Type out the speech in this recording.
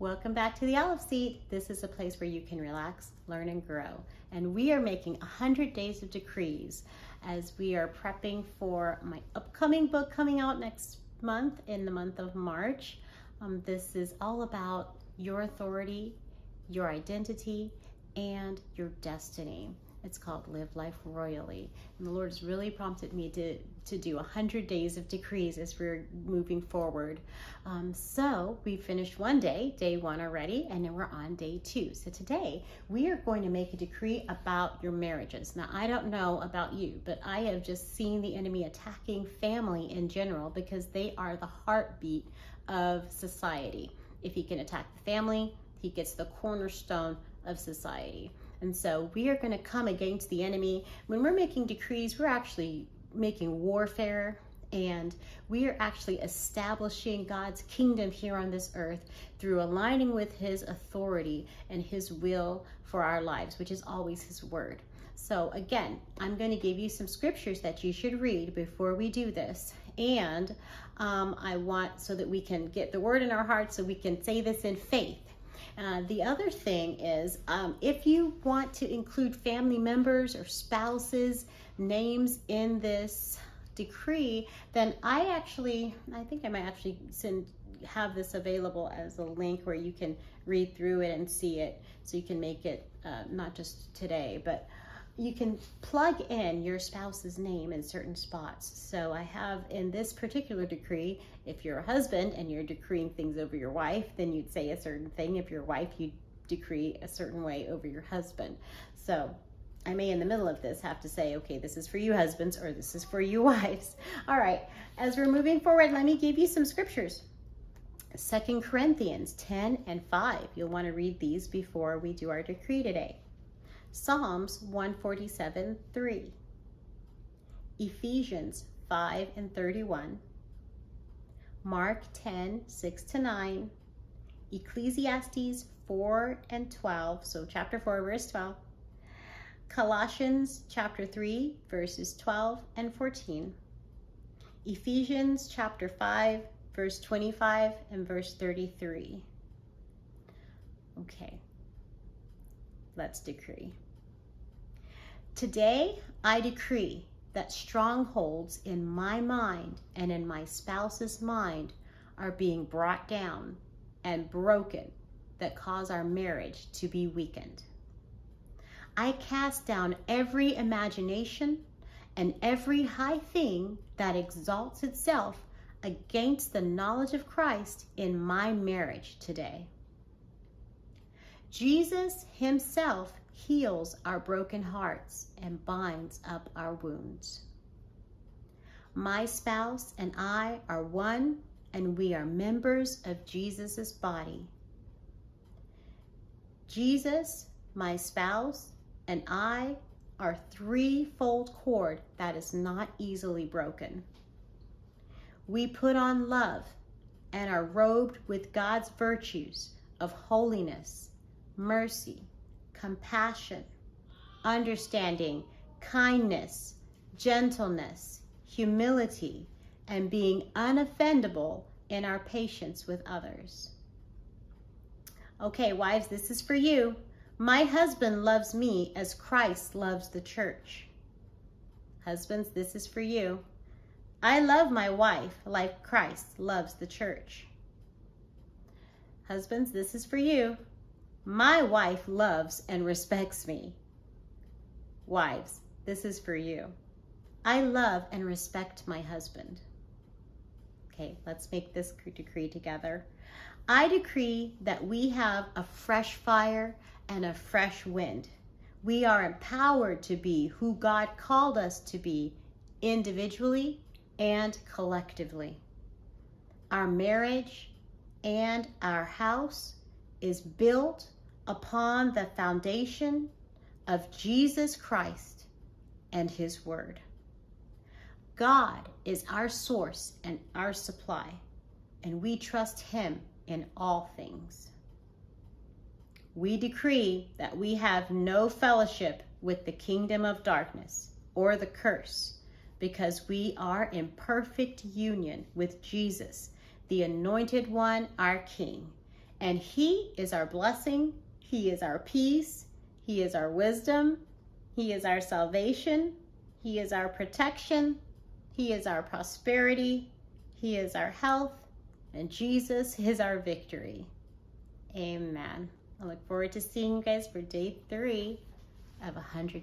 Welcome back to the Olive Seat. This is a place where you can relax, learn, and grow. And we are making 100 Days of Decrees as we are prepping for my upcoming book coming out next month, in the month of March. This is all about your authority, your identity, and your destiny. It's called Live Life Royally. And the Lord has really prompted me to do 100 days of decrees as we're moving forward. So we finished day one already, and then we're on day 2. So today we are going to make a decree about your marriages. Now, I don't know about you, but I have just seen the enemy attacking family in general because they are the heartbeat of society. If he can attack the family, he gets the cornerstone of society. And so we are going to come against the enemy. When we're making decrees, we're actually making warfare, and we are actually establishing God's kingdom here on this earth through aligning with his authority and his will for our lives, which is always his word. So again, I'm going to give you some scriptures that you should read before we do this. And I want so that we can get the word in our hearts so we can say this in faith. The other thing is, if you want to include family members or spouses' names in this decree, then I think I might actually have this available as a link where you can read through it and see it, so you can make it not just today, but you can plug in your spouse's name in certain spots. So I have in this particular decree, if you're a husband and you're decreeing things over your wife, then you'd say a certain thing. If you're a wife, you'd decree a certain way over your husband. So I may in the middle of this have to say, okay, this is for you husbands, or this is for you wives. All right, as we're moving forward, let me give you some scriptures. 2 Corinthians 10 and 5. You'll want to read these before we do our decree today. Psalms 147:3, Ephesians 5 and 31, Mark 10:6-9, Ecclesiastes 4 and 12, so chapter 4, verse 12, Colossians chapter 3, verses 12 and 14, Ephesians chapter 5, verse 25 and verse 33. Okay, let's decree. Today, I decree that strongholds in my mind and in my spouse's mind are being brought down and broken that cause our marriage to be weakened. I cast down every imagination and every high thing that exalts itself against the knowledge of Christ in my marriage today. Jesus himself heals our broken hearts and binds up our wounds. My spouse and I are one, and we are members of Jesus's body. Jesus, my spouse, and I are threefold cord that is not easily broken. We put on love and are robed with God's virtues of holiness, mercy, compassion, understanding, kindness, gentleness, humility, and being unoffendable in our patience with others. Okay, wives, this is for you. My husband loves me as Christ loves the church. Husbands, this is for you. I love my wife like Christ loves the church. Husbands, this is for you. My wife loves and respects me. Wives, this is for you. I love and respect my husband. Okay, let's make this decree together. I decree that we have a fresh fire and a fresh wind. We are empowered to be who God called us to be, individually and collectively. Our marriage and our house is built upon the foundation of Jesus Christ and his word. God is our source and our supply, and we trust him in all things. We decree that we have no fellowship with the kingdom of darkness or the curse, because we are in perfect union with Jesus, the Anointed One, our King, And He is our blessing. He is our peace. He is our wisdom. He is our salvation. He is our protection. He is our prosperity. He is our health. And Jesus is our victory. Amen. I look forward to seeing you guys for day 3 of 100